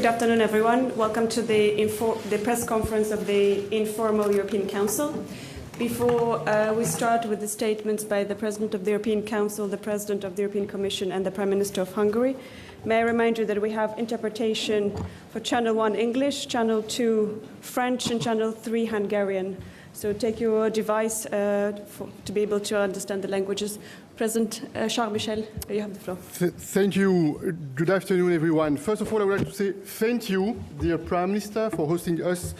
Good afternoon, everyone. Welcome to the press conference of the Informal European Council. Before we start with the statements by the President of the European Council, the President of the European Commission, and the Prime Minister of Hungary, may I remind you that we have interpretation for Channel 1 English, Channel 2 French, and Channel 3 Hungarian. So take your device to be able to understand the languages. President Charles Michel, you have the floor. Thank you. Good afternoon, everyone. First of all, I would like to say thank you, dear Prime Minister, for hosting us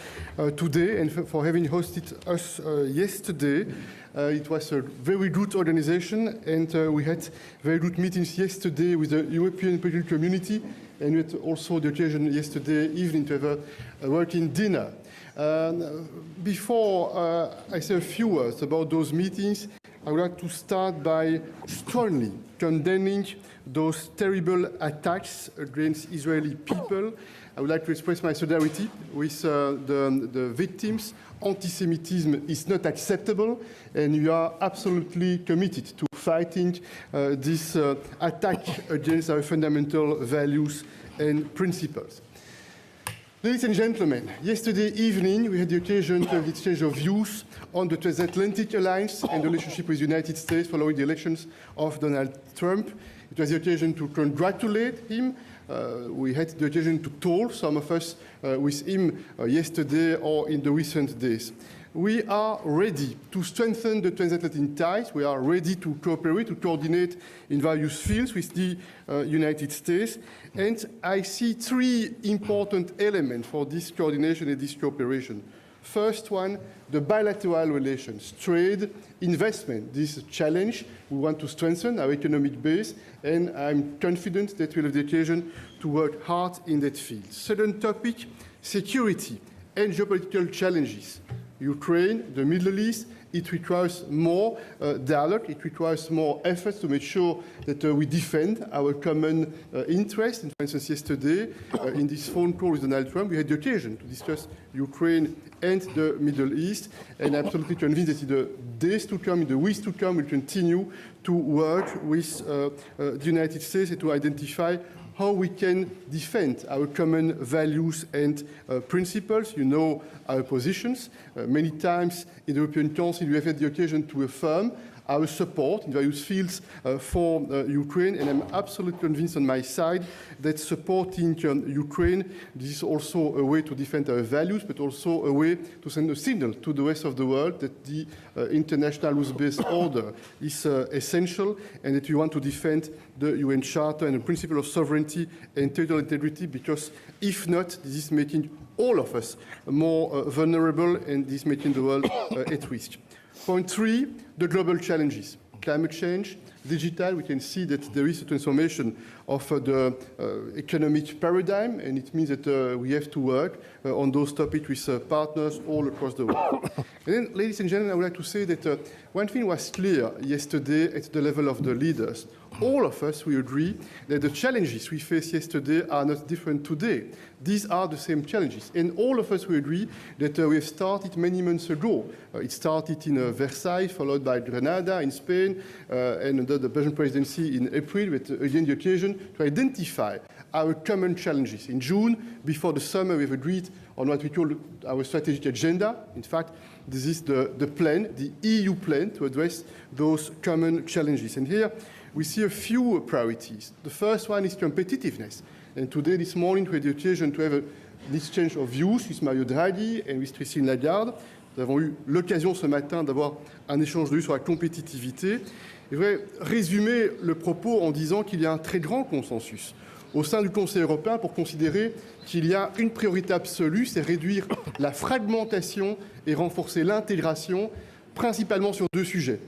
today and for having hosted us yesterday. It was a very good organization, and we had very good meetings yesterday with the European political community, and we had also the occasion yesterday evening to have a working dinner. Before I say a few words about those meetings, I would like to start by strongly condemning those terrible attacks against Israeli people. I would like to express my solidarity with the victims. Anti-Semitism is not acceptable, and we are absolutely committed to fighting this attack against our fundamental values and principles. Ladies and gentlemen, yesterday evening we had the occasion to have the exchange of views on the transatlantic alliance and the relationship with the United States following the elections of Donald Trump. It was the occasion to congratulate him. We had the occasion to talk, some of us, with him yesterday or in the recent days. We are ready to strengthen the transatlantic ties. We are ready to cooperate, to coordinate in various fields with the United States. And I see three important elements for this coordination and this cooperation. First one, the bilateral relations, trade, investment. This is a challenge. We want to strengthen our economic base, and I'm confident that we'll have the occasion to work hard in that field. Second topic, security and geopolitical challenges. Ukraine, the Middle East, it requires more dialogue, it requires more efforts to make sure that we defend our common interests. And for instance, yesterday, in this phone call with Donald Trump, we had the occasion to discuss Ukraine and the Middle East, and I'm absolutely convinced that in the days to come, in the weeks to come, we'll continue to work with the United States and to identify how we can defend our common values and principles. You know our positions. Many times in the European Council, we have had the occasion to affirm our support in various fields for Ukraine, and I'm absolutely convinced on my side that supporting Ukraine, this is also a way to defend our values, but also a way to send a signal to the rest of the world that the international rules-based order is essential, and that we want to defend the UN Charter and the principle of sovereignty and territorial integrity, because if not, this is making all of us more vulnerable, and this is making the world at risk. Point three, the global challenges. Climate change, digital, we can see that there is a transformation of the economic paradigm, and it means that we have to work on those topics with partners all across the world. And then, ladies and gentlemen, I would like to say that one thing was clear yesterday at the level of the leaders. All of us, we agree that the challenges we faced yesterday are not different today. These are the same challenges. And all of us, we agree that we have started many months ago. It started in Versailles, followed by Grenada in Spain, and under the Belgian presidency in April, with again the occasion to identify our common challenges. In June, before the summer, we've agreed on what we call our strategic agenda. In fact, this is the plan, the EU plan, to address those common challenges. And here, we see a few priorities. The first one is competitiveness. And today, this morning, we had the occasion to have an exchange of views with Mario Draghi and with Christine Lagarde. Nous avons eu l'occasion ce matin d'avoir un échange de vues sur la compétitivité. Je voudrais résumer le propos en disant qu'il y a un très grand consensus au sein du Conseil européen pour considérer qu'il y a une priorité absolue, c'est réduire la fragmentation et renforcer l'intégration, principalement sur deux sujets.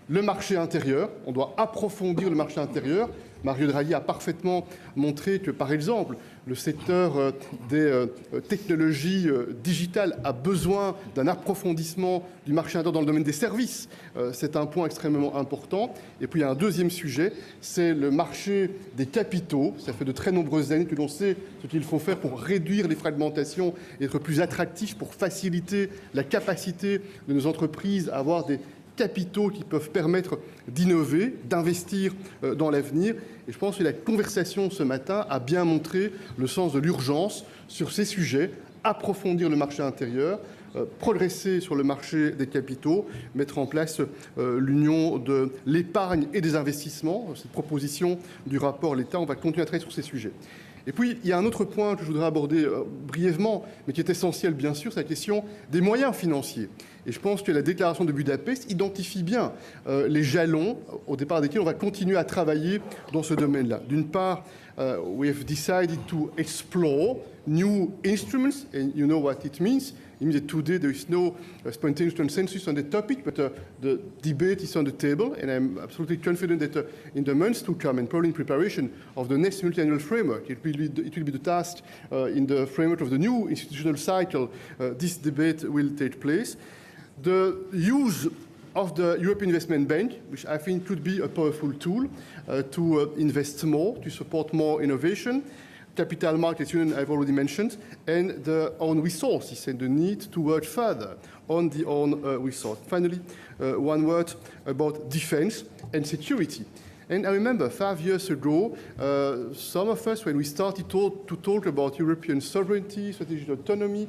Le marché intérieur, on doit approfondir le marché intérieur. Mario Draghi a parfaitement montré que, par exemple, le secteur des technologies digitales a besoin d'un approfondissement du marché intérieur dans le domaine des services. C'est un point extrêmement important. Et puis, il y a un deuxième sujet, c'est le marché des capitaux. Ça fait de très nombreuses années que l'on sait ce qu'il faut faire pour réduire les fragmentations et être plus attractif, pour faciliter la capacité de nos entreprises à avoir des capitaux qui peuvent permettre d'innover, d'investir dans l'avenir. Et je pense que la conversation ce matin a bien montré le sens de l'urgence sur ces sujets, approfondir le marché intérieur, progresser sur le marché des capitaux, mettre en place l'union de l'épargne et des investissements. Cette proposition du rapport l'État, on va continuer à travailler sur ces sujets. Et puis, il y a un autre point que je voudrais aborder brièvement, mais qui est essentiel, bien sûr, c'est la question des moyens financiers. Et je pense que la déclaration de Budapest identifie bien les jalons au départ desquels on va continuer à travailler dans ce domaine-là. D'une part, we have decided to explore new instruments, and you know what it means. It means that today there is no spontaneous consensus on the topic, but the debate is on the table, and I'm absolutely confident that in the months to come, and probably in preparation of the next multi-annual framework, it will be the task in the framework of the new institutional cycle, this debate will take place. The use of the European Investment Bank, which I think could be a powerful tool to invest more, to support more innovation. Capital Markets Union, I've already mentioned, and the own resources and the need to work further on the own resource. Finally, one word about defense and security. And I remember 5 years ago, some of us, when we started to talk about European sovereignty, strategic autonomy,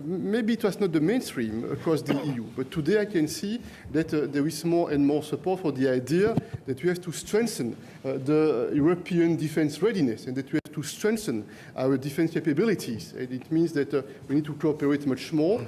maybe it was not the mainstream across the EU. But today I can see that there is more and more support for the idea that we have to strengthen the European defense readiness and that we have to strengthen our defense capabilities. And it means that we need to cooperate much more.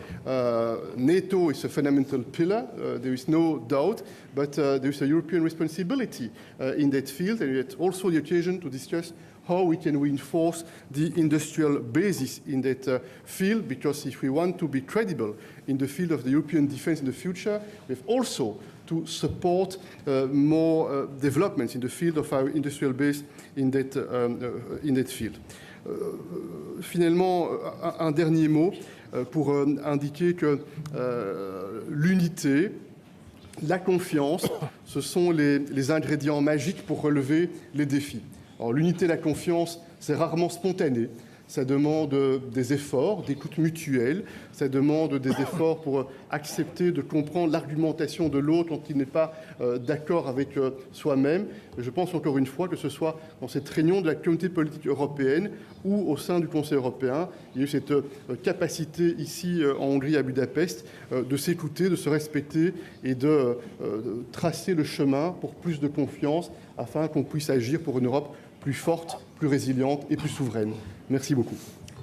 NATO is a fundamental pillar, there is no doubt, but there is a European responsibility in that field, and it's also the occasion to discuss how we can reinforce the industrial basis in that field, because if we want to be credible in the field of the European defense in the future, we have also to support more developments in the field of our industrial base in that field. Finalement, un dernier mot pour indiquer que l'unité, la confiance, ce sont les ingrédients magiques pour relever les défis. Alors, l'unité et la confiance, c'est rarement spontané. Ça demande des efforts, d'écoute mutuelle. Ça demande des efforts pour accepter de comprendre l'argumentation de l'autre quand il n'est pas d'accord avec soi-même. Je pense encore une fois que ce soit dans cette réunion de la communauté politique européenne ou au sein du Conseil européen, il y a eu cette capacité ici en Hongrie, à Budapest, de s'écouter, de se respecter et de tracer le chemin pour plus de confiance afin qu'on puisse agir pour une Europe plus forte, plus résiliente et plus souveraine. Merci beaucoup.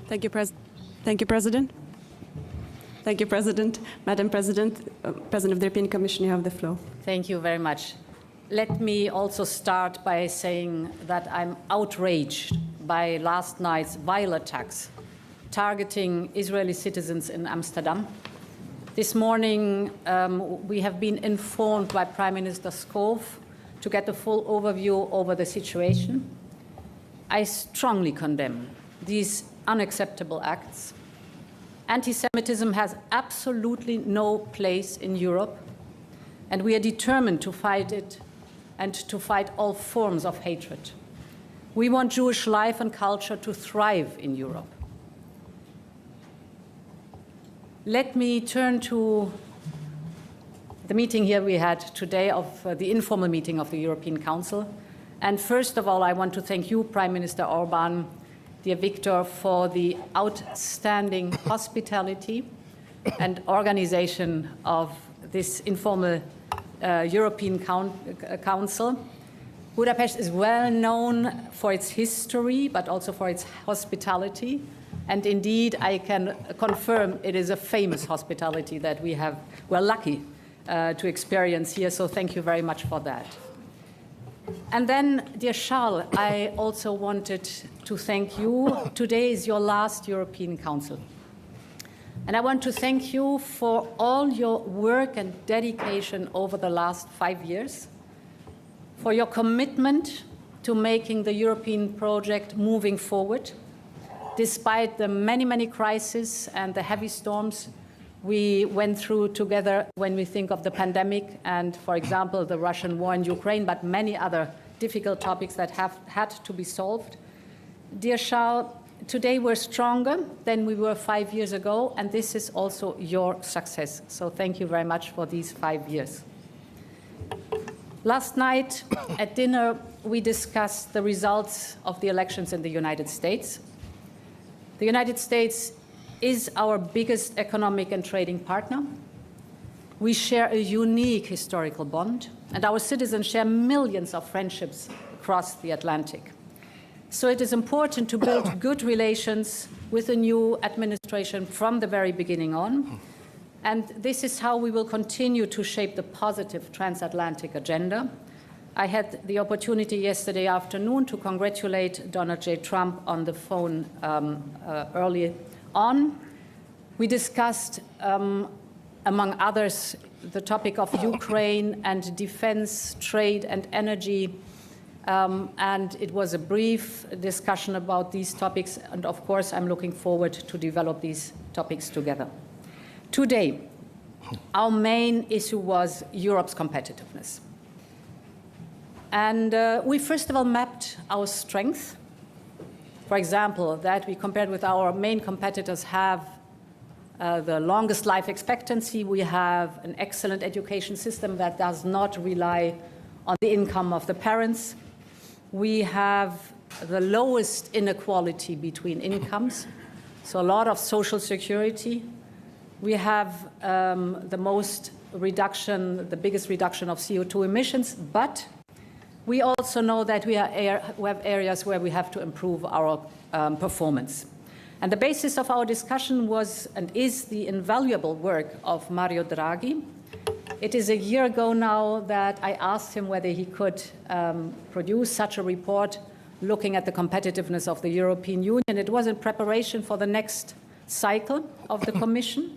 Thank you, President. Thank you, President. Madam President, President of the European Commission, you have the floor. Thank you very much. Let me also start by saying that I'm outraged by last night's vile attacks targeting Israeli citizens in Amsterdam. This morning, we have been informed by Prime Minister Schoof to get a full overview over the situation. I strongly condemn these unacceptable acts. Anti-Semitism has absolutely no place in Europe, and we are determined to fight it and to fight all forms of hatred. We want Jewish life and culture to thrive in Europe. Let me turn to the meeting here we had today of the informal meeting of the European Council. And first of all, I want to thank you, Prime Minister Orban, dear Viktor, for the outstanding hospitality and organization of this informal European Council. Budapest is well known for its history, but also for its hospitality. And indeed, I can confirm it is a famous hospitality that we're lucky to experience here. So thank you very much for that. And then, dear Charles, I also wanted to thank you. Today is your last European Council. And I want to thank you for all your work and dedication over the last 5 years, for your commitment to making the European project moving forward, despite the many, many crises and the heavy storms we went through together when we think of the pandemic and, for example, the Russian war in Ukraine, but many other difficult topics that have had to be solved. Dear Charles, today we're stronger than we were 5 years ago, and this is also your success. So thank you very much for these 5 years. Last night at dinner, we discussed the results of the elections in the United States. The United States is our biggest economic and trading partner. We share a unique historical bond, and our citizens share millions of friendships across the Atlantic. So it is important to build good relations with the new administration from the very beginning on. And this is how we will continue to shape the positive transatlantic agenda. I had the opportunity yesterday afternoon to congratulate Donald J. Trump on the phone early on. We discussed, among others, the topic of Ukraine and defense, trade and energy. And it was a brief discussion about these topics. And of course, I'm looking forward to develop these topics together. Today, our main issue was Europe's competitiveness. And we first of all mapped our strengths. For example, that we compared with our main competitors have the longest life expectancy. We have an excellent education system that does not rely on the income of the parents. We have the lowest inequality between incomes, so a lot of social security. We have the biggest reduction of CO2 emissions, but we also know that we have areas where we have to improve our performance. And the basis of our discussion was and is the invaluable work of Mario Draghi. It is a year ago now that I asked him whether he could produce such a report looking at the competitiveness of the European Union. It was in preparation for the next cycle of the Commission.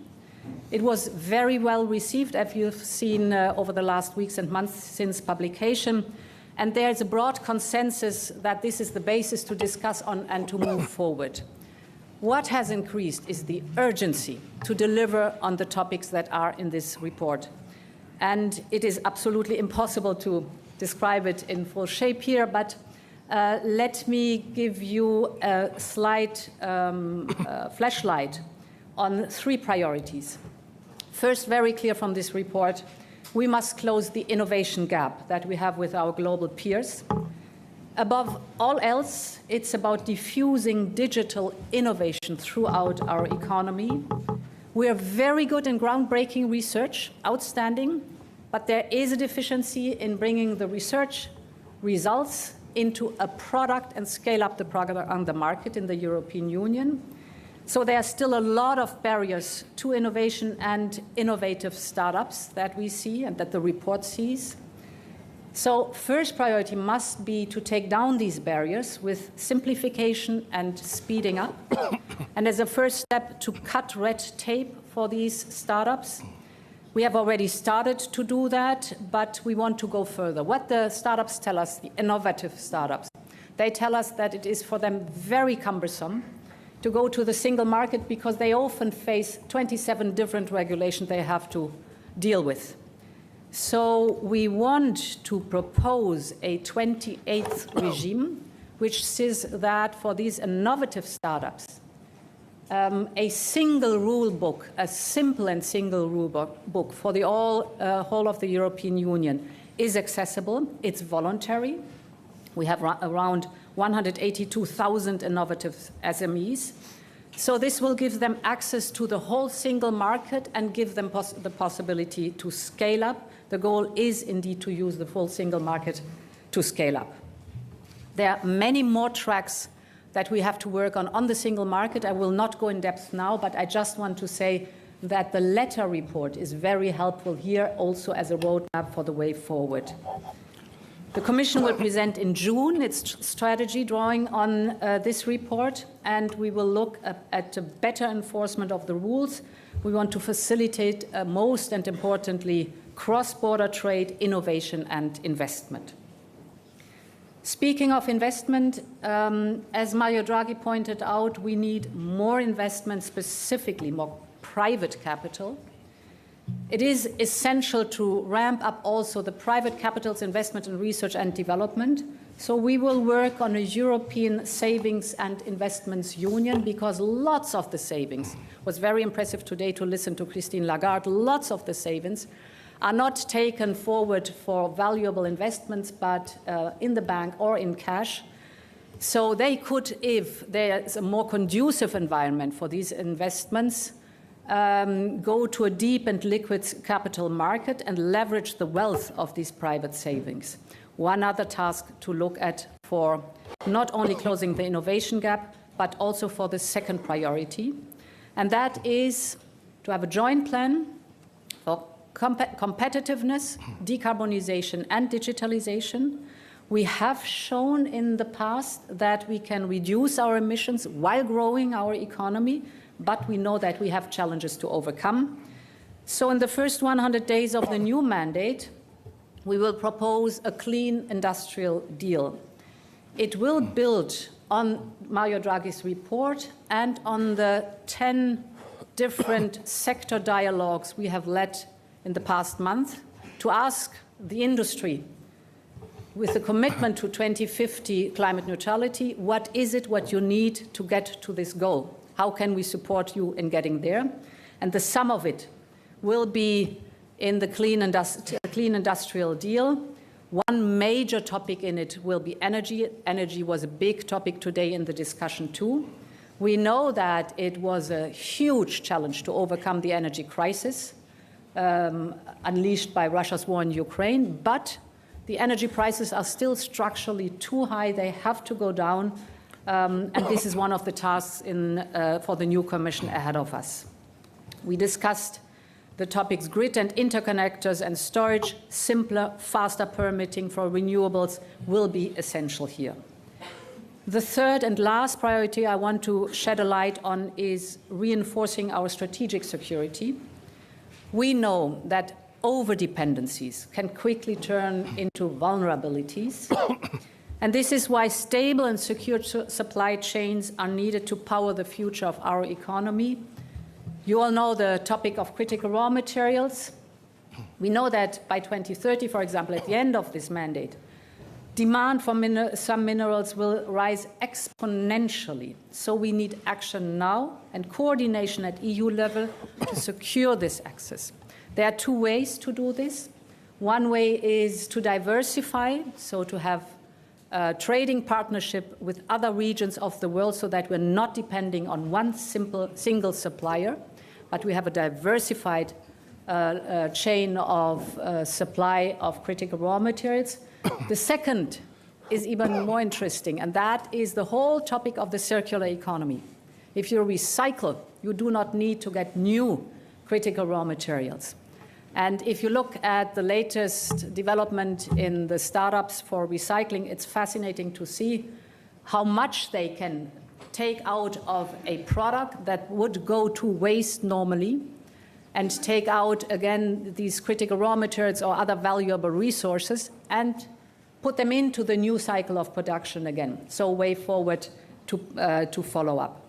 It was very well received, as you've seen over the last weeks and months since publication. And there's a broad consensus that this is the basis to discuss on and to move forward. What has increased is the urgency to deliver on the topics that are in this report. And it is absolutely impossible to describe it in full shape here, but let me give you a slight flashlight on 3 priorities. First, very clear from this report, we must close the innovation gap that we have with our global peers. Above all else, it's about diffusing digital innovation throughout our economy. We are very good in groundbreaking research, outstanding, but there is a deficiency in bringing the research results into a product and scale up the product on the market in the European Union. So there are still a lot of barriers to innovation and innovative startups that we see and that the report sees. So first priority must be to take down these barriers with simplification and speeding up. And as a first step, to cut red tape for these startups. We have already started to do that, but we want to go further. What the startups tell us, the innovative startups, they tell us that it is for them very cumbersome to go to the single market because they often face 27 different regulations they have to deal with. So we want to propose a 28th regime, which says that for these innovative startups, a single rule book, a simple and single rule book for the whole of the European Union is accessible. It's voluntary. We have around 182,000 innovative SMEs. So this will give them access to the whole single market and give them the possibility to scale up. The goal is indeed to use the full single market to scale up. There are many more tracks that we have to work on the single market. I will not go in depth now, but I just want to say that the letter report is very helpful here also as a roadmap for the way forward. The Commission will present in June its strategy drawing on this report, and we will look at a better enforcement of the rules. We want to facilitate, most and importantly, cross-border trade, innovation and investment. Speaking of investment, as Mario Draghi pointed out, we need more investment, specifically more private capital. It is essential to ramp up also the private capital's investment in research and development. So we will work on a European savings and investments union because lots of the savings, was very impressive today to listen to Christine Lagarde, lots of the savings are not taken forward for valuable investments, but in the bank or in cash. So they could, if there is a more conducive environment for these investments, go to a deep and liquid capital market and leverage the wealth of these private savings. One other task to look at for not only closing the innovation gap, but also for the second priority, and that is to have a joint plan for competitiveness, decarbonization, and digitalization. We have shown in the past that we can reduce our emissions while growing our economy, but we know that we have challenges to overcome. So in the first 100 days of the new mandate, we will propose a clean industrial deal. It will build on Mario Draghi's report and on the 10 different sector dialogues we have led in the past month to ask the industry, with the commitment to 2050 climate neutrality, what is it what you need to get to this goal? How can we support you in getting there? And the sum of it will be in the clean industrial deal. One major topic in it will be energy. Energy was a big topic today in the discussion too. We know that it was a huge challenge to overcome the energy crisis unleashed by Russia's war in Ukraine, but the energy prices are still structurally too high. They have to go down, and this is one of the tasks for the new Commission ahead of us. We discussed the topics grid and interconnectors and storage. Simpler, faster permitting for renewables will be essential here. The third and last priority I want to shed a light on is reinforcing our strategic security. We know that over-dependencies can quickly turn into vulnerabilities, and this is why stable and secure supply chains are needed to power the future of our economy. You all know the topic of critical raw materials. We know that by 2030, for example, at the end of this mandate, demand for some minerals will rise exponentially. So we need action now and coordination at EU level to secure this access. There are two ways to do this. One way is to diversify, so to have a trading partnership with other regions of the world so that we're not depending on one single supplier, but we have a diversified chain of supply of critical raw materials. The second is even more interesting, and that is the whole topic of the circular economy. If you recycle, you do not need to get new critical raw materials. And if you look at the latest development in the startups for recycling, it's fascinating to see how much they can take out of a product that would go to waste normally and take out, again, these critical raw materials or other valuable resources and put them into the new cycle of production again. So way forward to follow up.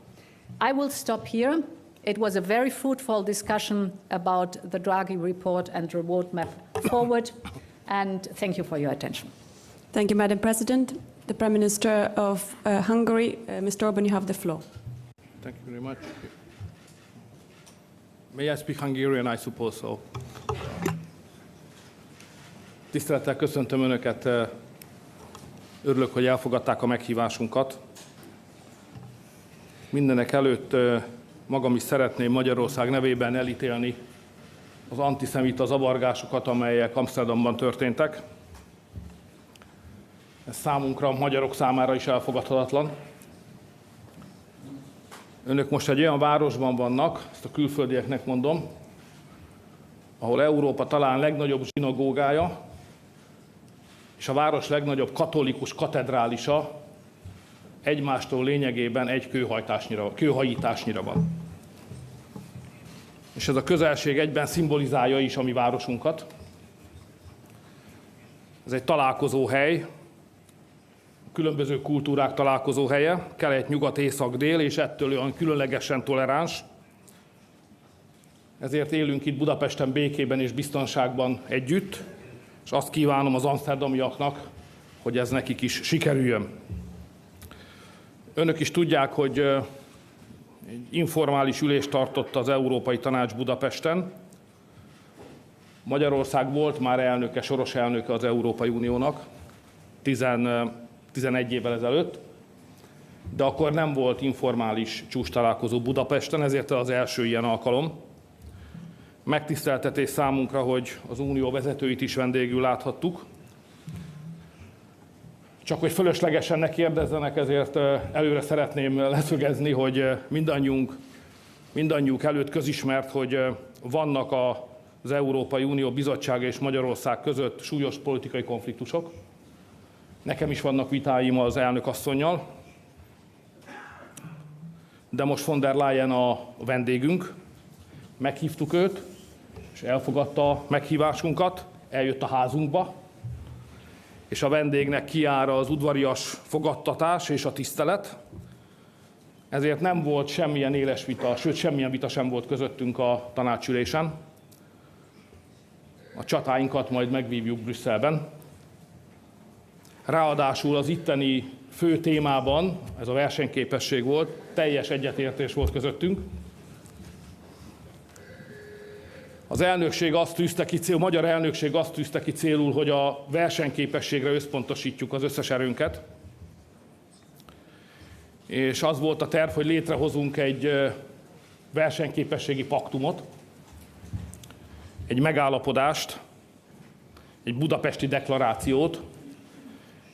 I will stop here. It was a very fruitful discussion about the Draghi report and the roadmap forward, and thank you for your attention. Thank you, Madam President. The Prime Minister of Hungary, Mr. Orban, you have the floor. Thank you very much. May I speak Hungarian, I suppose so. Tisztelettel köszöntöm Önöket, örülök, hogy elfogadták a meghívásunkat. Mindenek előtt magam is szeretném Magyarország nevében elítélni az antiszemita zavargásokat, amelyek Amsterdamban történtek. Ez számunkra, magyarok számára is elfogadhatatlan. Önök most egy olyan városban vannak, ezt a külföldieknek mondom, ahol Európa talán legnagyobb zsinagógája, és a város legnagyobb katolikus katedrálisa egymástól lényegében egy kőhajításnyira van. És ez a közelség egyben szimbolizálja is a mi városunkat. Ez egy találkozóhely, különböző kultúrák találkozóhelye, kelet, nyugat, észak, dél, és ettől olyan különlegesen toleráns. Ezért élünk itt Budapesten békében és biztonságban együtt, és azt kívánom az amsterdamiaknak, hogy ez nekik is sikerüljön. Önök is tudják, hogy egy informális ülést tartott az Európai Tanács Budapesten, Magyarország volt már elnöke, soros elnöke az Európai Uniónak 11 évvel ezelőtt, de akkor nem volt informális csúcstalálkozó Budapesten, ezért az első ilyen alkalom. Megtiszteltetés számunkra, hogy az unió vezetőit is vendégül láthattuk. Csak hogy fölöslegesen ne kérdezzenek, ezért előre szeretném leszögezni, hogy mindannyiuk előtt közismert, hogy vannak az Európai Unió Bizottsága és Magyarország között súlyos politikai konfliktusok. Nekem is vannak vitáim az elnök asszonnyal, de most von der Leyen a vendégünk. Meghívtuk őt, és elfogadta a meghívásunkat, eljött a házunkba, és a vendégnek kijár az udvarias fogadtatás és a tisztelet. Ezért nem volt semmilyen éles vita, sőt semmilyen vita sem volt közöttünk a tanácsülésen. A csatáinkat majd megvívjuk Brüsszelben. Ráadásul az itteni fő témában, ez a versenyképesség volt, teljes egyetértés volt közöttünk. Az elnökség azt tűzte ki célul, a magyar elnökség azt tűzte ki célul, hogy a versenyképességre összpontosítjuk az összes erőnket. És az volt a terv, hogy létrehozunk egy versenyképességi paktumot, egy megállapodást, egy budapesti deklarációt,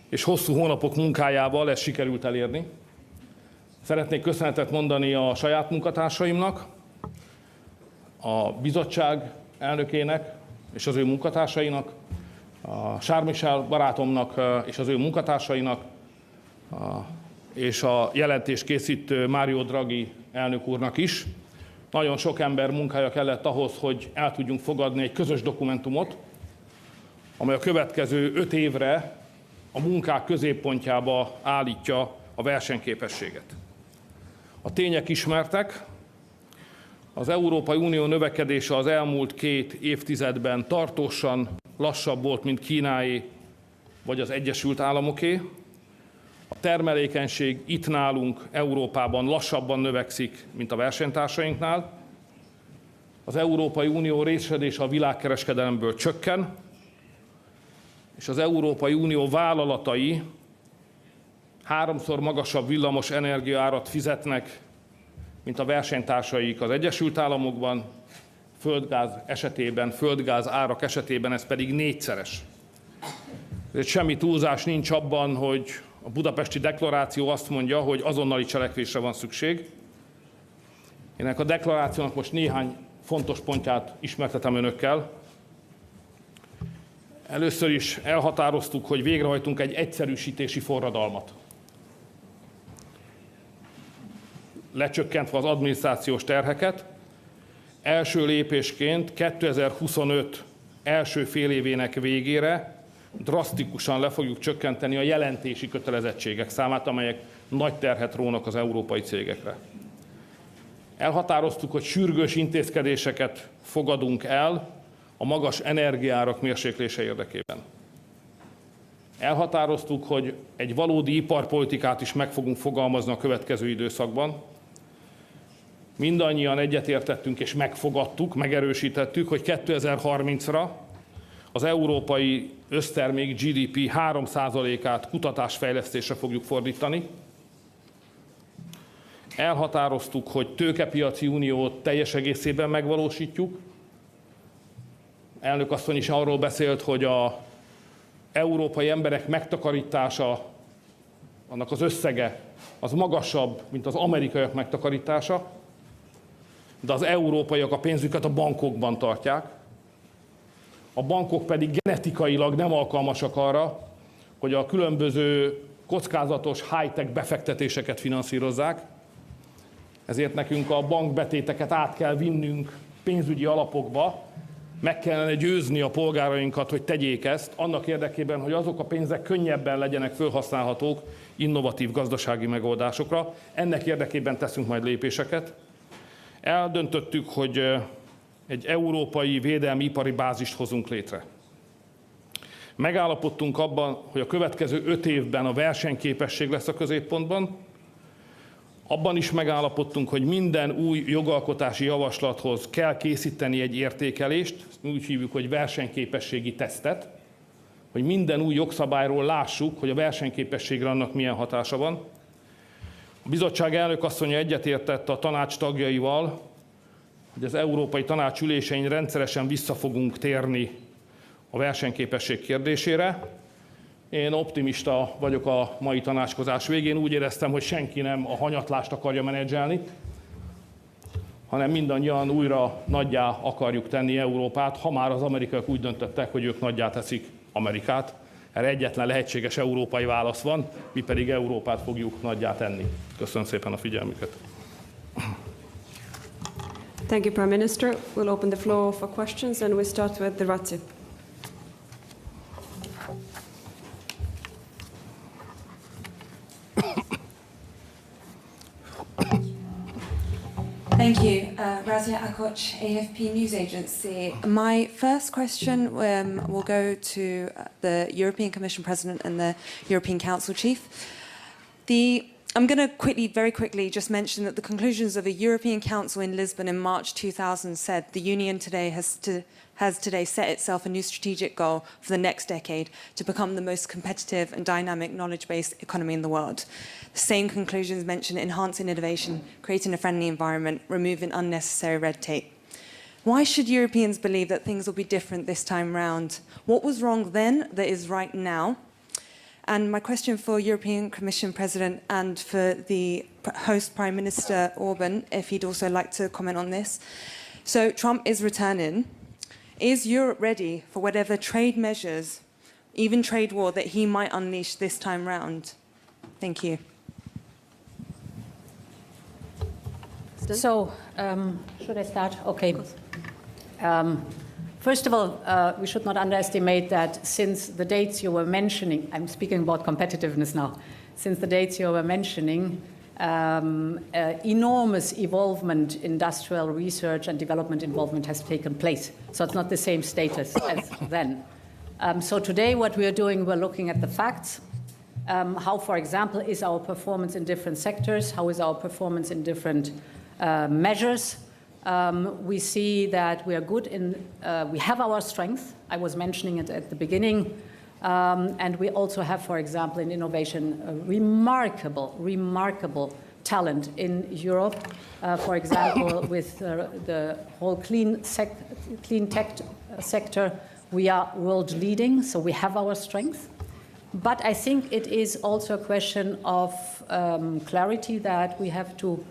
és hosszú hónapok munkájával ezt sikerült elérni. Szeretnék köszönetet mondani a saját munkatársaimnak, a bizottság elnökének és az ő munkatársainak, a Charles Michel barátomnak és az ő munkatársainak, és a jelentés készítő Mario Draghi elnök úrnak is. Nagyon sok ember munkája kellett ahhoz, hogy el tudjunk fogadni egy közös dokumentumot, amely a következő 5 évre a munkák középpontjába állítja a versenyképességet. A tények ismertek. Az Európai Unió növekedése az elmúlt 2 évtizedben tartósan lassabb volt, mint Kínáé vagy az Egyesült Államoké. A termelékenység itt nálunk Európában lassabban növekszik, mint a versenytársainknál. Az Európai Unió részesedése a világkereskedelemből csökken, és az Európai Unió vállalatai 3-szor magasabb villamos energiaárat fizetnek, mint a versenytársaik az Egyesült Államokban, földgáz esetében, földgáz árak esetében ez pedig 4-szeres. Ezért semmi túlzás nincs abban, hogy a budapesti deklaráció azt mondja, hogy azonnali cselekvésre van szükség. Ennek a deklarációnak most néhány fontos pontját ismertetem önökkel. Először is elhatároztuk, hogy végrehajtunk egy egyszerűsítési forradalmat. Lecsökkentve az adminisztrációs terheket, első lépésként 2025 első fél évének végére drasztikusan le fogjuk csökkenteni a jelentési kötelezettségek számát, amelyek nagy terhet rónak az európai cégekre. Elhatároztuk, hogy sürgős intézkedéseket fogadunk el a magas energiaárak mérséklése érdekében. Elhatároztuk, hogy egy valódi iparpolitikát is meg fogunk fogalmazni a következő időszakban. Mindannyian egyetértettünk és megfogadtuk, megerősítettük, hogy 2030-ra az európai össztermék GDP 3%-át kutatásfejlesztésre fogjuk fordítani. Elhatároztuk, hogy tőkepiaci uniót teljes egészében megvalósítjuk. Elnök asszony is arról beszélt, hogy az európai emberek megtakarítása, annak az összege, az magasabb, mint az amerikaiak megtakarítása, de az európaiak a pénzüket a bankokban tartják. A bankok pedig genetikailag nem alkalmasak arra, hogy a különböző kockázatos high-tech befektetéseket finanszírozzák. Ezért nekünk a bankbetéteket át kell vinnünk pénzügyi alapokba, meg kellene győzni a polgárainkat, hogy tegyék ezt, annak érdekében, hogy azok a pénzek könnyebben legyenek felhasználhatók innovatív gazdasági megoldásokra. Ennek érdekében teszünk majd lépéseket. Eldöntöttük, hogy egy európai védelmi ipari bázist hozunk létre. Megállapodtunk abban, hogy a következő 5 évben a versenyképesség lesz a középpontban, Abban is megállapodtunk, hogy minden új jogalkotási javaslathoz kell készíteni egy értékelést, ezt úgy hívjuk, hogy versenyképességi tesztet, hogy minden új jogszabályról lássuk, hogy a versenyképességre annak milyen hatása van. A bizottság elnökasszonya egyetértett a tanács tagjaival, hogy az Európai Tanács ülésein rendszeresen vissza fogunk térni a versenyképesség kérdésére. Én optimista vagyok a mai tanácskozás végén, úgy éreztem, hogy senki nem a hanyatlást akarja menedzselni, hanem mindannyian újra nagyjá akarjuk tenni Európát, ha már az amerikaiak úgy döntöttek, hogy ők nagyjá teszik Amerikát. Erre egyetlen lehetséges európai válasz van, mi pedig Európát fogjuk nagyjá tenni. Köszönöm szépen a figyelmüket. Thank you, Prime Minister. We'll open the floor for questions, and we start with the Razzi. Thank you. Razia Akoc, AFP News Agency. My first question will go to the European Commission President and the European Council Chief. I'm going to very quickly just mention that the conclusions of a European Council in Lisbon in March 2000 said the Union today has today set itself a new strategic goal for the next decade to become the most competitive and dynamic knowledge-based economy in the world. The same conclusions mention enhancing innovation, creating a friendly environment, removing unnecessary red tape. Why should Europeans believe that things will be different this time round? What was wrong then that is right now? And my question for European Commission President and for the host Prime Minister Orban, if he'd also like to comment on this. So Trump is returning. Is Europe ready for whatever trade measures, even trade war, that he might unleash this time round? Thank you. So, should I start? Okay. First of all, we should not underestimate that since the dates you were mentioning, I'm speaking about competitiveness now, since the dates you were mentioning, enormous involvement, industrial research and development involvement has taken place. So it's not the same status as then. So today what we are doing, we're looking at the facts. How, for example, is our performance in different sectors? How is our performance in different measures? We see that we are good in, we have our strength. I was mentioning it at the beginning. And we also have, for example, in innovation, a remarkable talent in Europe. For example, with the whole clean tech sector, we are world leading, so we have our strength. But I think it is also a question of clarity that we have to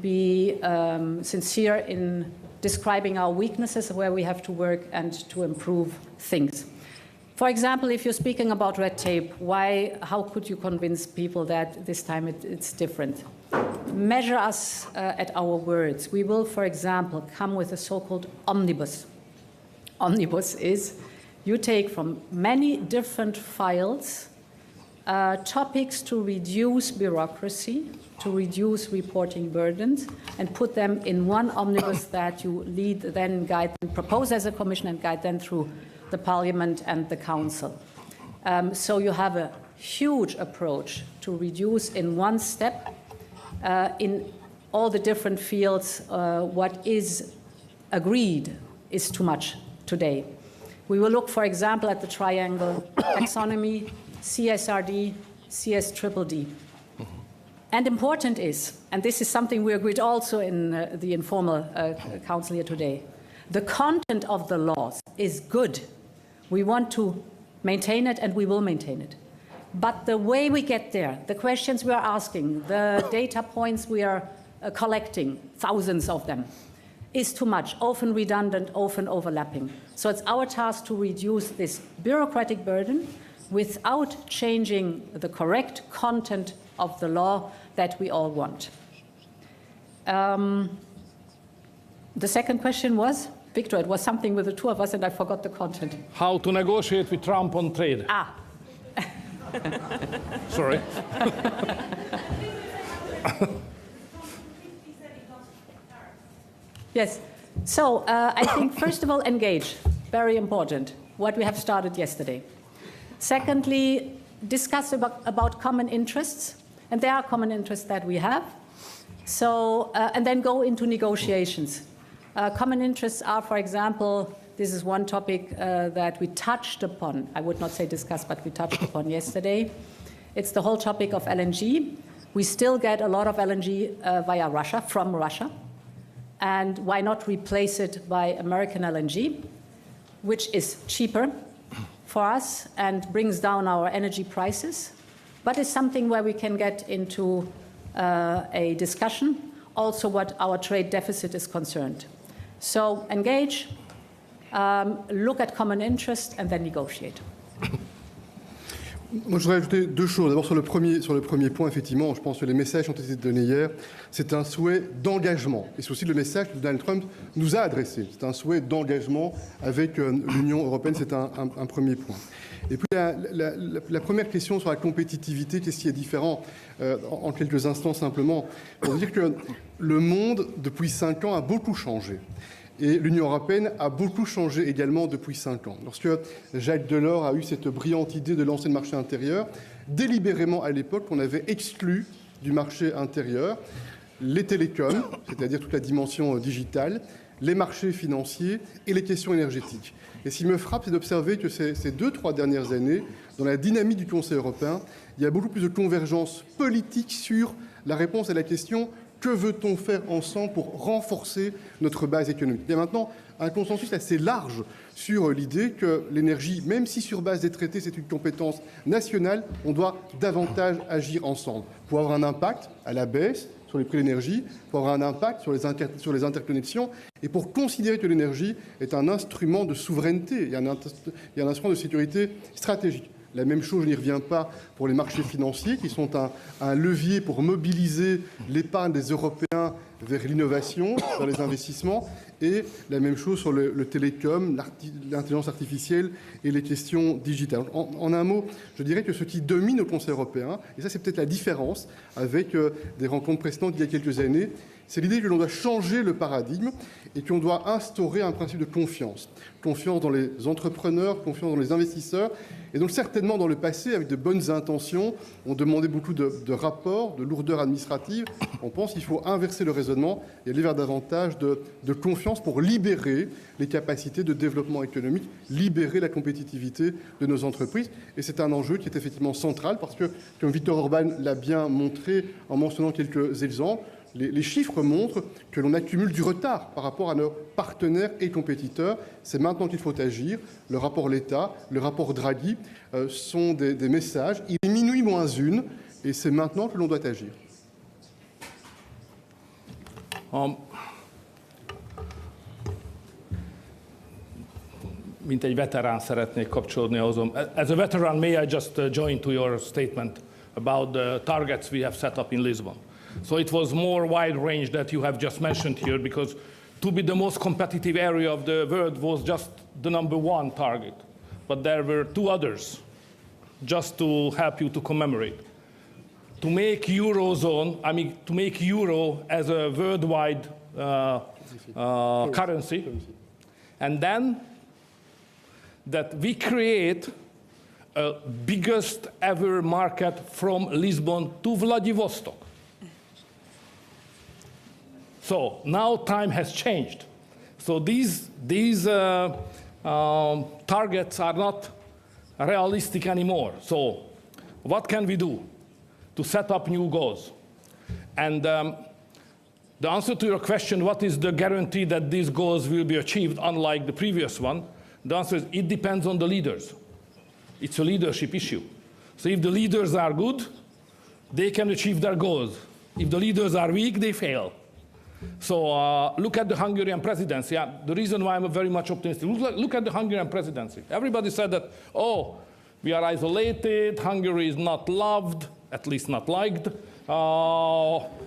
be sincere in describing our weaknesses, where we have to work and to improve things. For example, if you're speaking about red tape, how could you convince people that this time it's different? Measure us at our words. We will, for example, come with a so-called omnibus. Omnibus is you take from many different files topics to reduce bureaucracy, to reduce reporting burdens, and put them in one omnibus that you lead, then guide, and propose as a Commission and guide them through the Parliament and the Council. So you have a huge approach to reduce in one step in all the different fields what is agreed is too much today. We will look, for example, at the triangle taxonomy, CSRD, CSDDD. And important is, and this is something we agreed also in the informal council here today, the content of the laws is good. We want to maintain it, and we will maintain it. But the way we get there, the questions we are asking, the data points we are collecting, thousands of them, is too much, often redundant, often overlapping. So it's our task to reduce this bureaucratic burden without changing the correct content of the law that we all want. The second question was? Victor, it was something with the two of us, and I forgot the content. How to negotiate with Trump on trade. Sorry. Yes. So I think, first of all, engage. Very important. What we have started yesterday. Secondly, discuss about common interests. And there are common interests that we have. So, and then go into negotiations. Common interests are, for example, this is one topic that we touched upon. I would not say discussed, but we touched upon yesterday. It's the whole topic of LNG. We still get a lot of LNG via Russia, from Russia. And why not replace it by American LNG, which is cheaper for us and brings down our energy prices, but is something where we can get into a discussion, also what our trade deficit is concerned. So engage, look at common interest, and then negotiate. Moi, je voudrais ajouter deux choses. D'abord, sur le premier point, effectivement, je pense que les messages qui ont été donnés hier, c'est un souhait d'engagement. Et c'est aussi le message que Donald Trump nous a adressé. C'est un souhait d'engagement avec l'Union européenne. C'est un premier point. Et puis, la première question sur la compétitivité, qu'est-ce qui est différent en quelques instants simplement, pour dire que le monde, depuis 5 ans, a beaucoup changé. Et l'Union européenne a beaucoup changé également depuis 5 ans. Lorsque Jacques Delors a eu cette brillante idée de lancer le marché intérieur, délibérément à l'époque, on avait exclu du marché intérieur les télécoms, c'est-à-dire toute la dimension digitale, les marchés financiers et les questions énergétiques. Et ce qui me frappe, c'est d'observer que ces 2-3 dernières années, dans la dynamique du Conseil européen, il y a beaucoup plus de convergence politique sur la réponse à la question « Que veut-on faire ensemble pour renforcer notre base économique ?» Il y a maintenant un consensus assez large sur l'idée que l'énergie, même si sur base des traités c'est une compétence nationale, on doit davantage agir ensemble pour avoir un impact à la baisse sur les prix de l'énergie, pour avoir un impact sur les interconnexions et pour considérer que l'énergie est un instrument de souveraineté et un instrument de sécurité stratégique. La même chose, je n'y reviens pas, pour les marchés financiers, qui sont un levier pour mobiliser l'épargne des Européens vers l'innovation, vers les investissements, et la même chose sur le télécom, l'intelligence artificielle et les questions digitales. En un mot, je dirais que ce qui domine au Conseil européen, et ça c'est peut-être la différence avec des rencontres précédentes il y a quelques années, c'est l'idée que l'on doit changer le paradigme et qu'on doit instaurer un principe de confiance. Confiance dans les entrepreneurs, confiance dans les investisseurs. Et donc certainement dans le passé, avec de bonnes intentions, on demandait beaucoup de rapports, de lourdeur administrative. On pense qu'il faut inverser le raisonnement et aller vers davantage de confiance pour libérer les capacités de développement économique, libérer la compétitivité de nos entreprises. Et c'est un enjeu qui est effectivement central parce que, comme Viktor Orban l'a bien montré en mentionnant quelques exemples, les chiffres montrent que l'on accumule du retard par rapport à nos partenaires et compétiteurs. C'est maintenant qu'il faut agir. Le rapport Letta, le rapport Draghi sont des messages. Il est minuit moins 1 et c'est maintenant que l'on doit agir. Mint egy veterán szeretnék kapcsolódni ahhoz. As a veteran, may I just join to your statement about the targets we have set up in Lisbon? So it was more wide range that you have just mentioned here, because to be the most competitive area of the world was just the #1 target. But there were 2 others, just to help you to commemorate. To make Eurozone, to make euro as a worldwide currency. And then that we create a biggest ever market from Lisbon to Vladivostok. So now time has changed. So these targets are not realistic anymore. So what can we do to set up new goals? And the answer to your question, what is the guarantee that these goals will be achieved, unlike the previous one? The answer is it depends on the leaders. It's a leadership issue. So if the leaders are good, they can achieve their goals. If the leaders are weak, they fail. So look at the Hungarian presidency. The reason why I'm very much optimistic, look at the Hungarian presidency. Everybody said that, oh, we are isolated, Hungary is not loved, at least not liked.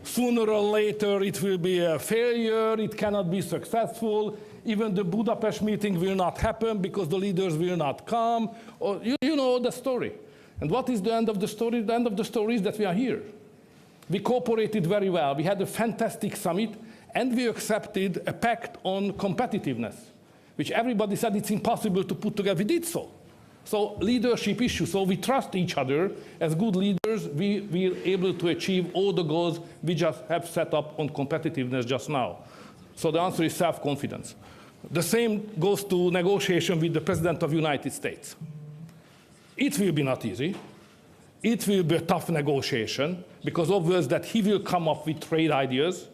Sooner or later it will be a failure, it cannot be successful. Even the Budapest meeting will not happen because the leaders will not come. Or, you know the story. And what is the end of the story? The end of the story is that we are here. We cooperated very well. We had a fantastic summit, and we accepted a pact on competitiveness, which everybody said it's impossible to put together. We did so. So leadership issue. So we trust each other. As good leaders, we are able to achieve all the goals we just have set up on competitiveness just now. So the answer is self-confidence. The same goes to negotiation with the President of the United States. It will be not easy. It will be a tough negotiation because obvious that he will come up with trade ideas,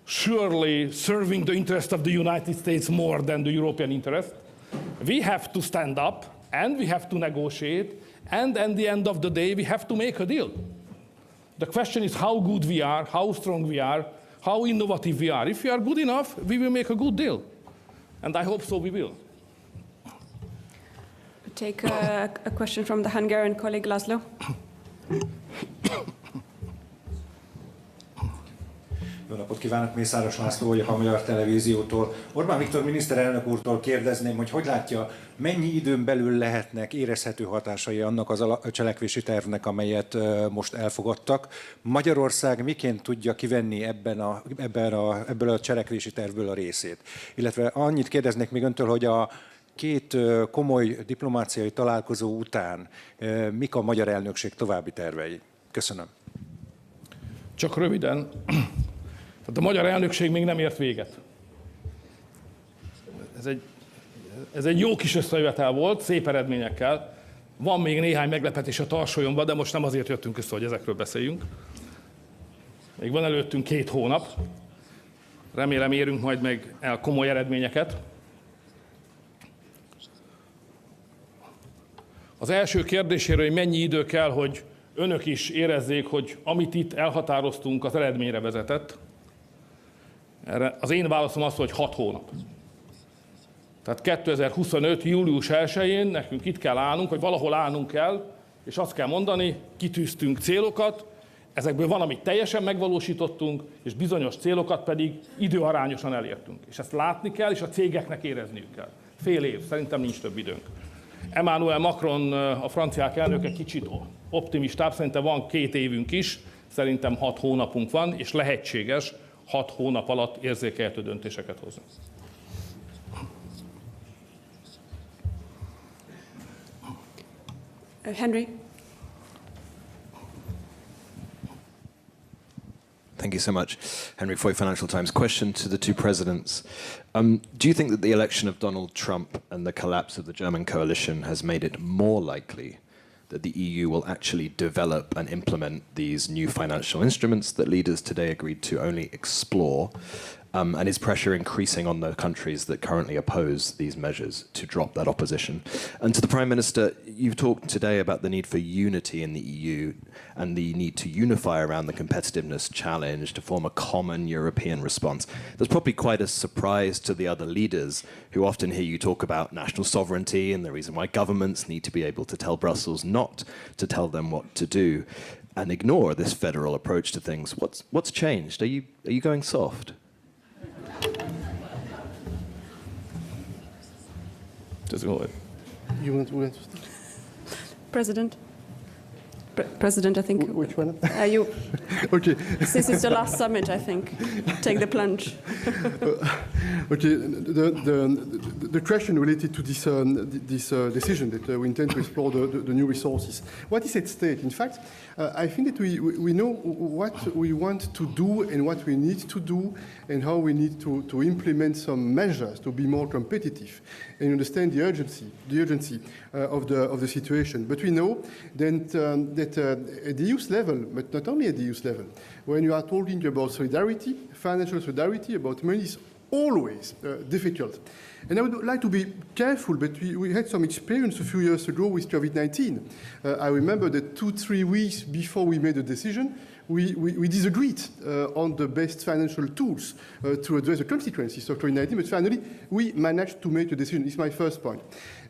surely serving the interest of the United States more than the European interest. We have to stand up and we have to negotiate, and at the end of the day we have to make a deal. The question is how good we are, how strong we are, how innovative we are. If we are good enough, we will make a good deal. And I hope so we will. Take a question from the Hungarian colleague Laszlo. Jó napot kívánok, Mészáros László vagyok a Magyar Televíziótól. Orbán Viktor miniszterelnök úrtól kérdezném, hogy látja, mennyi időn belül lehetnek érezhető hatásai annak a cselekvési tervnek, amelyet most elfogadtak. Magyarország miként tudja kivenni ebből a cselekvési tervből a részét? Illetve annyit kérdeznék még öntől, hogy a két komoly diplomáciai találkozó után mik a magyar elnökség további tervei? Köszönöm. Csak röviden. Tehát a magyar elnökség még nem ért véget. Ez egy jó kis összejövetel volt, szép eredményekkel. Van még néhány meglepetés a tarsolyomban, de most nem azért jöttünk össze, hogy ezekről beszéljünk. Még van előttünk 2 hónap. Remélem érünk majd meg el komoly eredményeket. Az első kérdésére, hogy mennyi idő kell, hogy önök is érezzék, hogy amit itt elhatároztunk, az eredményre vezetett. Erre az én válaszom az, hogy 6 hónap. Tehát 2025. július 1-én nekünk itt kell állnunk, vagy valahol állnunk kell, és azt kell mondani, kitűztünk célokat, ezekből van, amit teljesen megvalósítottunk, és bizonyos célokat pedig időarányosan elértünk. És ezt látni kell, és a cégeknek érezniük kell. Fél év, szerintem nincs több időnk. Emmanuel Macron, a franciák elnöke kicsit optimistább, szerintem van 2 évünk is, szerintem 6 hónapunk van, és lehetséges 6 hónap alatt érzékelhető döntéseket hozni. Henry. Thank you so much. Henry Foy, Financial Times. Question to the two presidents. Do you think that the election of Donald Trump and the collapse of the German coalition has made it more likely that the EU will actually develop and implement these new financial instruments that leaders today agreed to only explore? And is pressure increasing on the countries that currently oppose these measures to drop that opposition? And to the Prime Minister, you've talked today about the need for unity in the EU and the need to unify around the competitiveness challenge to form a common European response. That's probably quite a surprise to the other leaders who often hear you talk about national sovereignty and the reason why governments need to be able to tell Brussels not to tell them what to do and ignore this federal approach to things. What's changed? Are you going soft? Just go ahead. You want to start? President? President, I think. Which one? You. Okay. Since it's the last summit, I think. Take the plunge. Okay. The question related to this decision that we intend to explore the new resources. What is at stake? In fact, I think that we know what we want to do and what we need to do and how we need to implement some measures to be more competitive and understand the urgency of the situation. But we know that at the youth level, but not only at the youth level, when you are talking about solidarity, financial solidarity, about money, is always difficult. And I would like to be careful, but we had some experience a few years ago with COVID-19. I remember that 2-3 weeks before we made a decision, we disagreed on the best financial tools to address the consequences of COVID-19, but finally we managed to make a decision. It's my first point.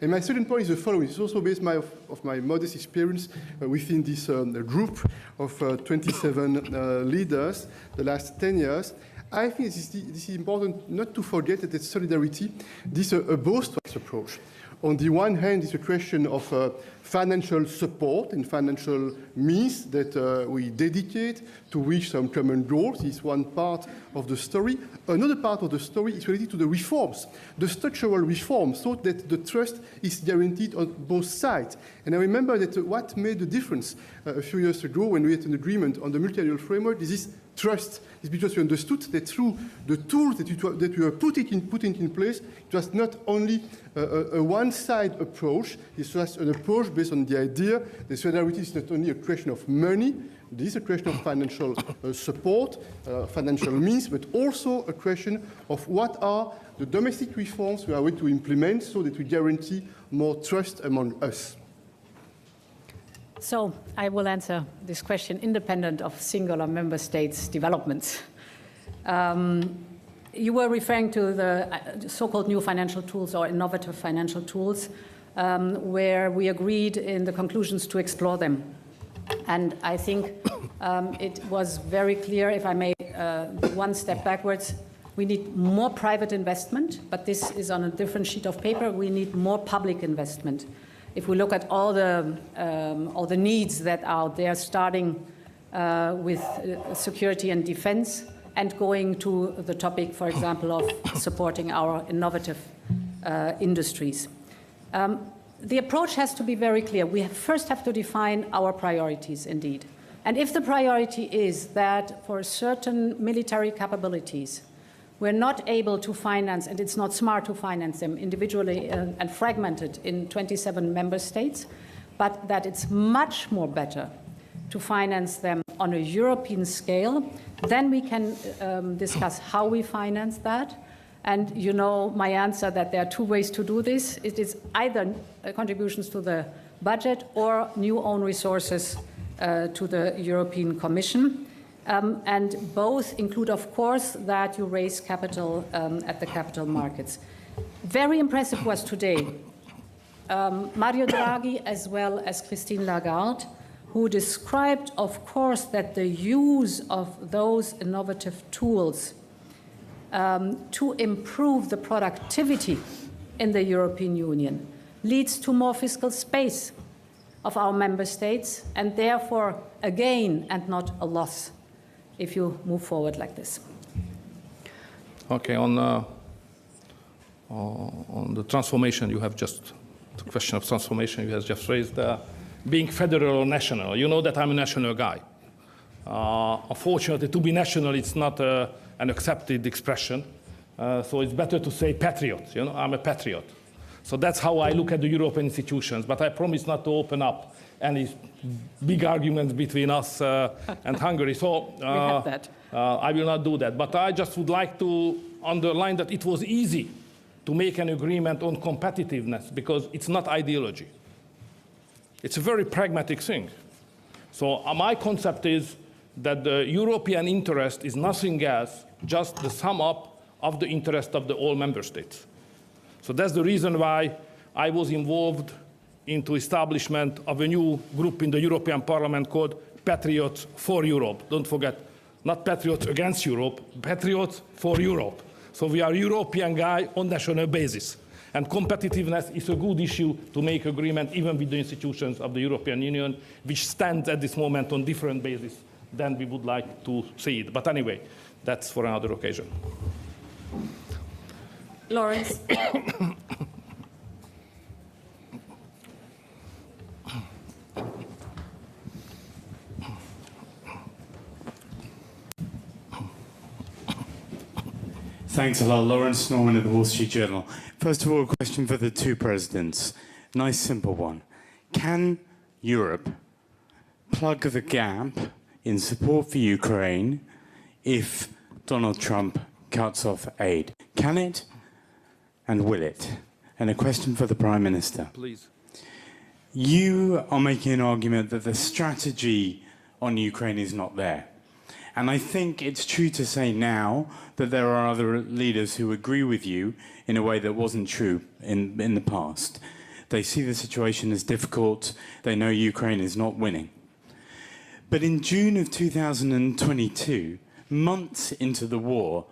And my second point is the following. It's also based of my modest experience within this group of 27 leaders the last 10 years. I think this is important not to forget that it's solidarity, this a both approach. On the one hand, it's a question of financial support and financial means that we dedicate to reach some common goals. It's one part of the story. Another part of the story is related to the reforms, the structural reforms, so that the trust is guaranteed on both sides. And I remember that what made the difference a few years ago when we had an agreement on the multi-annual framework is this trust. It's because we understood that through the tools that we were putting in place, it was not only a one-side approach, it was an approach based on the idea that solidarity is not only a question of money, this is a question of financial support, financial means, but also a question of what are the domestic reforms we are going to implement so that we guarantee more trust among us. So I will answer this question independent of singular member states' developments. You were referring to the so-called new financial tools or innovative financial tools, where we agreed in the conclusions to explore them. And I think it was very clear, if I may one step backwards, we need more private investment, but this is on a different sheet of paper. We need more public investment. If we look at all the needs that are there, starting with security and defense, and going to the topic, for example, of supporting our innovative industries. The approach has to be very clear. We first have to define our priorities, indeed. And if the priority is that for certain military capabilities, we're not able to finance, and it's not smart to finance them individually and fragmented in 27 member states, but that it's much more better to finance them on a European scale, then we can discuss how we finance that. And you know my answer that there are two ways to do this. It is either contributions to the budget or new own resources to the European Commission. And both include, of course, that you raise capital at the capital markets. Very impressive was today Mario Draghi as well as Christine Lagarde, who described, of course, that the use of those innovative tools to improve the productivity in the European Union leads to more fiscal space of our member states, and therefore a gain and not a loss if you move forward like this. Okay, on the transformation, you have just, the question of transformation you have just raised, being federal or national. You know that I'm a national guy. Unfortunately, to be national, it's not an accepted expression. So it's better to say patriot. You know, I'm a patriot. So that's how I look at the European institutions. But I promise not to open up any big arguments between us and Hungary. So we have that. I will not do that. But I just would like to underline that it was easy to make an agreement on competitiveness because it's not ideology. It's a very pragmatic thing. So my concept is that the European interest is nothing else, just the sum up of the interest of the all member states. So that's the reason why I was involved into establishment of a new group in the European Parliament called Patriots for Europe. Don't forget, not Patriots against Europe, Patriots for Europe. So we are European guy on national basis. And competitiveness is a good issue to make agreement even with the institutions of the European Union, which stands at this moment on different basis than we would like to see it. But anyway, that's for another occasion. Lawrence. Thanks a lot. Lawrence Norman of the Wall Street Journal. First of all, a question for the two presidents. Nice, simple one. Can Europe plug the gap in support for Ukraine if Donald Trump cuts off aid? Can it and will it? And a question for the Prime Minister. Please. You are making an argument that the strategy on Ukraine is not there. And I think it's true to say now that there are other leaders who agree with you in a way that wasn't true in the past. They see the situation as difficult. They know Ukraine is not winning. But in June of 2022, months into the war,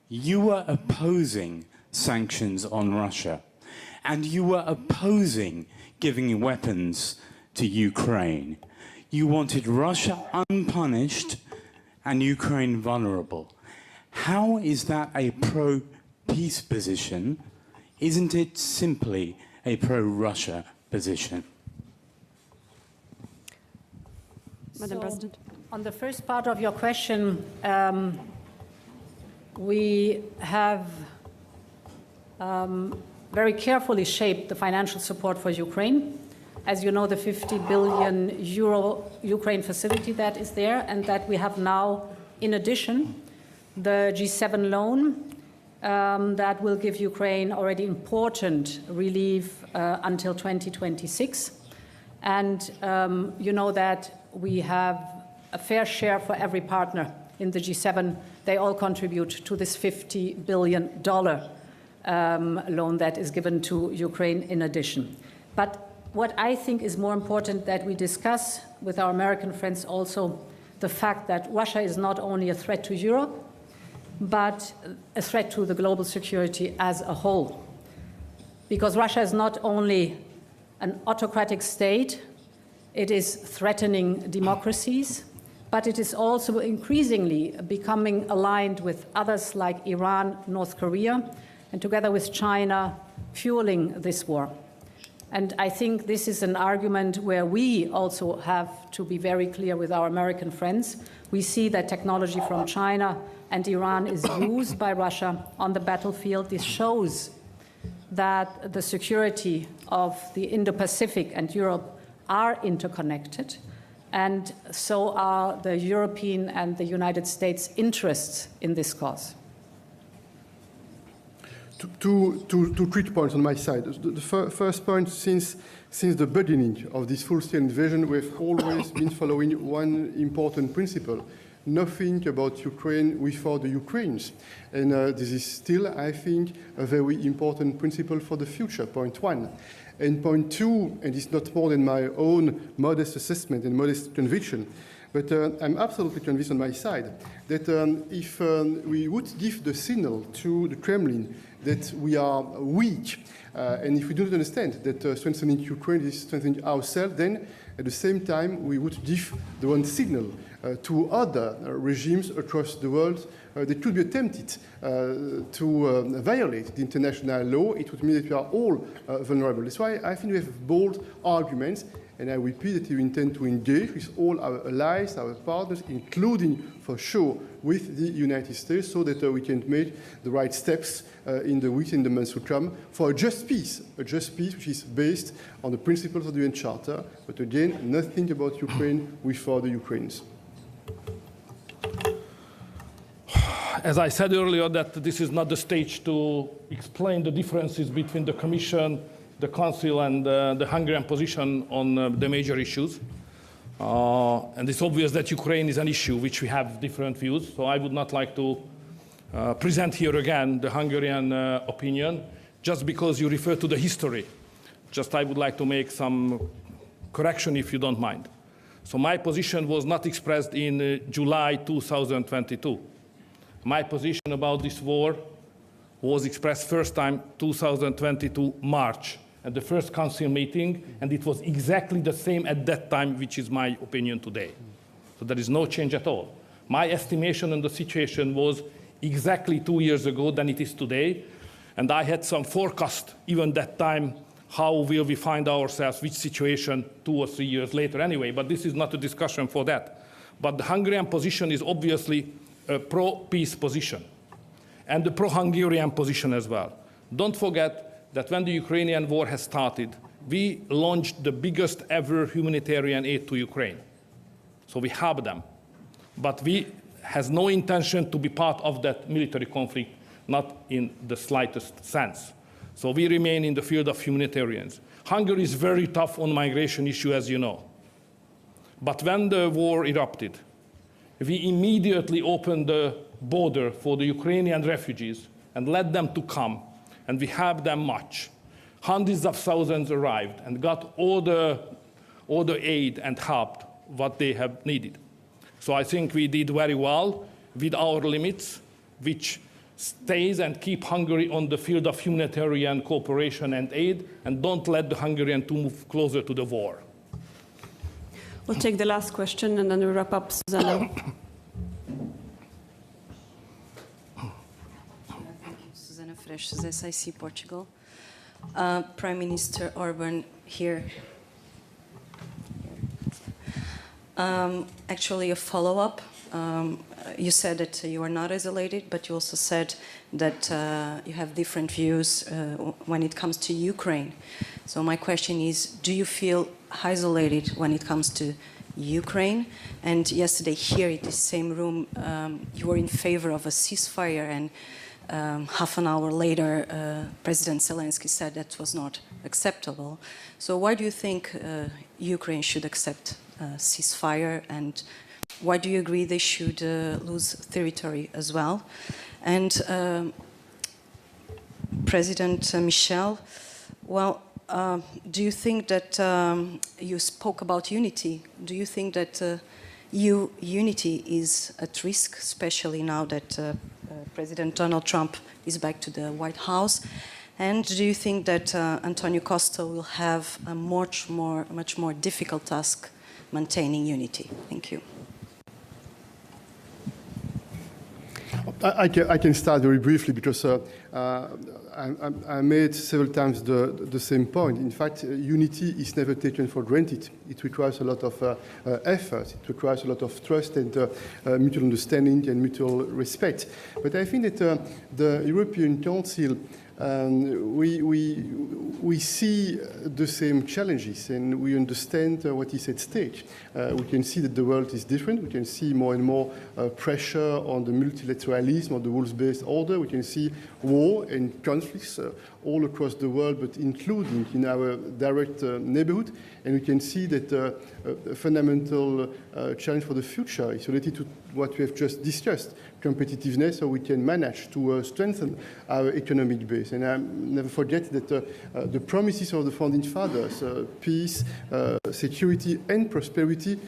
you were opposing sanctions on Russia. and you were opposing giving weapons to Ukraine. You wanted Russia unpunished and Ukraine vulnerable. How is that a pro-peace position? Isn't it simply a pro-Russia position? Madam President. On the first part of your question, we have very carefully shaped the financial support for Ukraine. As you know, the 50 billion euro Ukraine facility that is there, and that we have now, in addition, the G7 loan that will give Ukraine already important relief until 2026. And you know that we have a fair share for every partner in the G7. They all contribute to this $50 billion loan that is given to Ukraine in addition. But what I think is more important that we discuss with our American friends also the fact that Russia is not only a threat to Europe, but a threat to the global security as a whole. Because Russia is not only an autocratic state, it is threatening democracies, but it is also increasingly becoming aligned with others like Iran, North Korea, and together with China, fueling this war. And I think this is an argument where we also have to be very clear with our American friends. We see that technology from China and Iran is used by Russia on the battlefield. This shows that the security of the Indo-Pacific and Europe are interconnected, and so are the European and the United States interests in this cause. Two quick points on my side. The first point, since the beginning of this full-scale invasion, we've always been following one important principle: nothing about Ukraine without the Ukrainians. And this is still, I think, a very important principle for the future, point one. And point two, and it's not more than my own modest assessment and modest conviction, but I'm absolutely convinced on my side that if we would give the signal to the Kremlin that we are weak, and if we do not understand that strengthening Ukraine is strengthening ourselves, then at the same time we would give the one signal to other regimes across the world that could be tempted to violate the international law. It would mean that we are all vulnerable. That's why I think we have bold arguments, and I repeat that we intend to engage with all our allies, our partners, including, for sure, with the United States, so that we can make the right steps in the weeks and the months to come for a just peace which is based on the principles of the UN Charter, but again, nothing about Ukraine without the Ukrainians. As I said earlier, that this is not the stage to explain the differences between the Commission, the Council, and the Hungarian position on the major issues. And it's obvious that Ukraine is an issue which we have different views. So I would not like to present here again the Hungarian opinion, just because you refer to the history. Just I would like to make some correction, if you don't mind. So my position was not expressed in July 2022. My position about this war was expressed first time 2022 March at the first council meeting, and it was exactly the same at that time, which is my opinion today. So there is no change at all. My estimation on the situation was exactly 2 years ago than it is today, and I had some forecast even that time, how will we find ourselves, which situation 2 or 3 years later anyway, but this is not a discussion for that. But the Hungarian position is obviously a pro-peace position, and the pro-Hungarian position as well. Don't forget that when the Ukrainian war has started, we launched the biggest ever humanitarian aid to Ukraine. So we helped them. But we has no intention to be part of that military conflict, not in the slightest sense. So we remain in the field of humanitarians. Hungary is very tough on migration issue, as you know. But when the war erupted, we immediately opened the border for the Ukrainian refugees and let them to come, and we helped them much. Hundreds of thousands arrived and got all the aid and help what they have needed. So I think we did very well with our limits, which stays and keep Hungary on the field of humanitarian cooperation and aid, and don't let the Hungarians to move closer to the war. We'll take the last question and then we'll wrap up, Susanna. Susana Fresh, SIC Portugal. Prime Minister Orban here. Actually, a follow-up. You said that you are not isolated, but you also said that you have different views when it comes to Ukraine. So my question is, do you feel isolated when it comes to Ukraine? And yesterday here in the same room, you were in favor of a ceasefire, and half an hour later, President Zelensky said that was not acceptable. So why do you think Ukraine should accept ceasefire, and why do you agree they should lose territory as well? And President Michel, well, do you think that you spoke about unity? Do you think that unity is at risk, especially now that President Donald Trump is back to the White House? And do you think that Antonio Costa will have a much more difficult task maintaining unity? Thank you. I can start very briefly because I made several times the same point. In fact, unity is never taken for granted. It requires a lot of effort. It requires a lot of trust and mutual understanding and mutual respect. But I think that the European Council, we see the same challenges and we understand what is at stake. We can see that the world is different. We can see more and more pressure on the multilateralism of the rules-based order. We can see war and conflicts all across the world, but including in our direct neighborhood. And we can see that a fundamental challenge for the future is related to what we have just discussed, competitiveness, so we can manage to strengthen our economic base. And I never forget that the promises of the founding fathers, peace, security, and prosperity,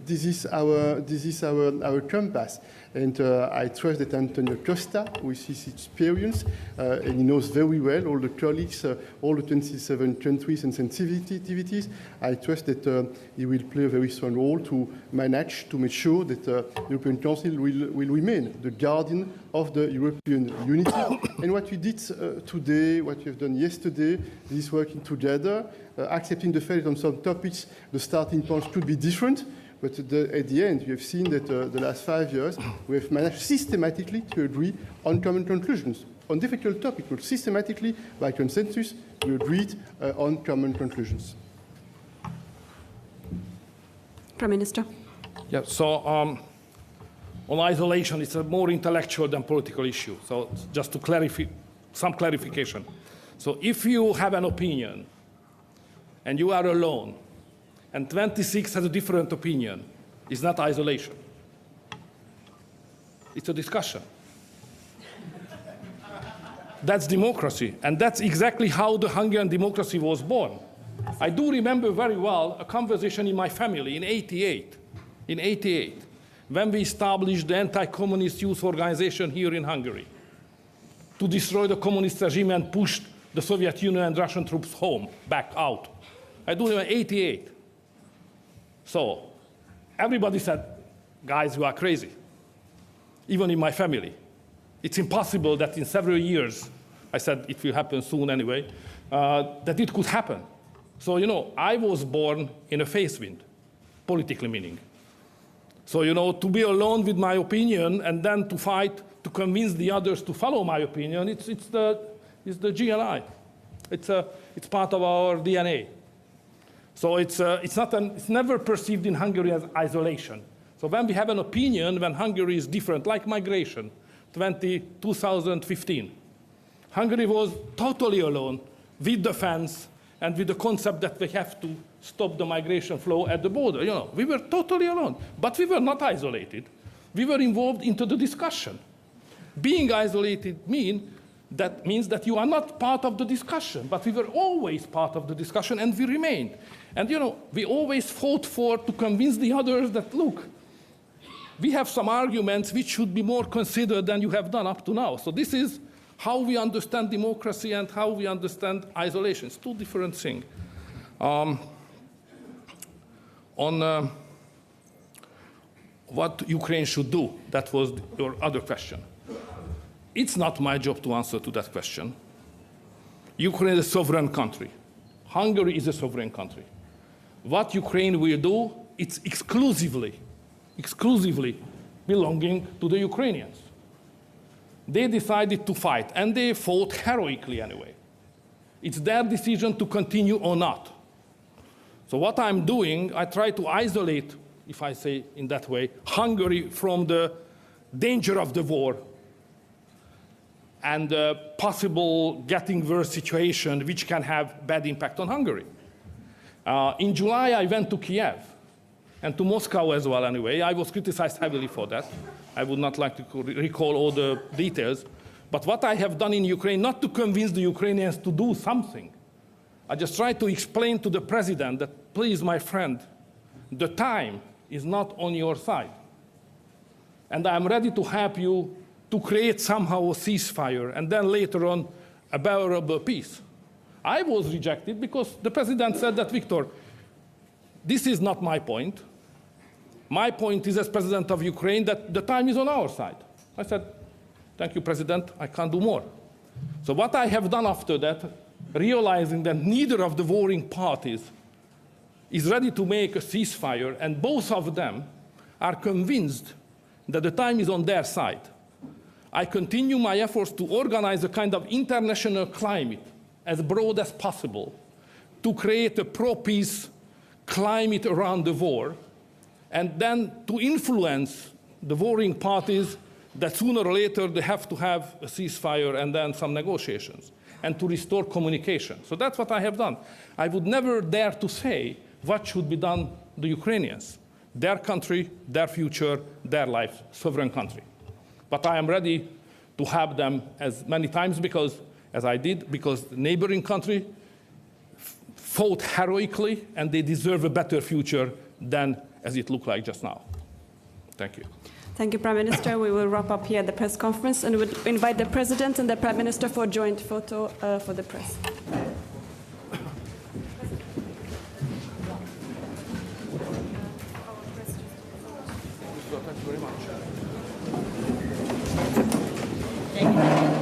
this is our compass. And I trust that Antonio Costa, with his experience, and he knows very well all the colleagues, all the 27 countries and sensitivities, I trust that he will play a very strong role to manage to make sure that the European Council will remain the guardian of the European unity. And what we did today, what we have done yesterday, is working together, accepting the fact that on some topics the starting points could be different. But at the end, you have seen that the last 5 years, we have managed systematically to agree on common conclusions. On difficult topics, but systematically, by consensus, we agreed on common conclusions. Prime Minister. Yeah, so on isolation, it's a more intellectual than political issue. So just to clarify, some clarification. So if you have an opinion and you are alone, and 26 has a different opinion, it's not isolation. It's a discussion. That's democracy, and that's exactly how the Hungarian democracy was born. I do remember very well a conversation in my family in '88, when we established the anti-communist youth organization here in Hungary to destroy the communist regime and push the Soviet Union and Russian troops home, back out. I do remember '88. So everybody said, guys, you are crazy. Even in my family. It's impossible that in several years, I said it will happen soon anyway, that it could happen. So, you know, I was born in a face wind, politically meaning. So, you know, to be alone with my opinion and then to fight to convince the others to follow my opinion, it's the GNI. It's part of our DNA. So it's never perceived in Hungary as isolation. So when we have an opinion, when Hungary is different, like migration, 2015, Hungary was totally alone with the fence and with the concept that we have to stop the migration flow at the border. You know, we were totally alone, but we were not isolated. We were involved into the discussion. Being isolated means that you are not part of the discussion, but we were always part of the discussion and we remained. And you know, we always fought to convince the others that, look, we have some arguments which should be more considered than you have done up to now. So this is how we understand democracy and how we understand isolation. It's two different things. On what Ukraine should do, that was your other question. It's not my job to answer to that question. Ukraine is a sovereign country. Hungary is a sovereign country. What Ukraine will do, it's exclusively belonging to the Ukrainians. They decided to fight, and they fought heroically anyway. It's their decision to continue or not. So what I'm doing, I try to isolate, if I say in that way, Hungary from the danger of the war and the possible getting worse situation which can have bad impact on Hungary. In July, I went to Kiev and to Moscow as well anyway. I was criticized heavily for that. I would not like to recall all the details. But what I have done in Ukraine, not to convince the Ukrainians to do something, I just tried to explain to the president that, please, my friend, the time is not on your side. And I'm ready to help you to create somehow a ceasefire and then later on a bearable peace. I was rejected because the president said that, Viktor, this is not my point. My point is, as president of Ukraine, that the time is on our side. I said, thank you, President, I can't do more. So what I have done after that, realizing that neither of the warring parties is ready to make a ceasefire, and both of them are convinced that the time is on their side, I continue my efforts to organize a kind of international climate as broad as possible to create a pro-peace climate around the war, and then to influence the warring parties that sooner or later they have to have a ceasefire and then some negotiations, and to restore communication. So that's what I have done. I would never dare to say what should be done to the Ukrainians. Their country, their future, their life, sovereign country. But I am ready to help them as many times as I did, because the neighboring country fought heroically, and they deserve a better future than as it looked like just now. Thank you. Thank you, Prime Minister. We will wrap up here at the press conference, and would invite the President and the Prime Minister for a joint photo for the press. Thank you very much.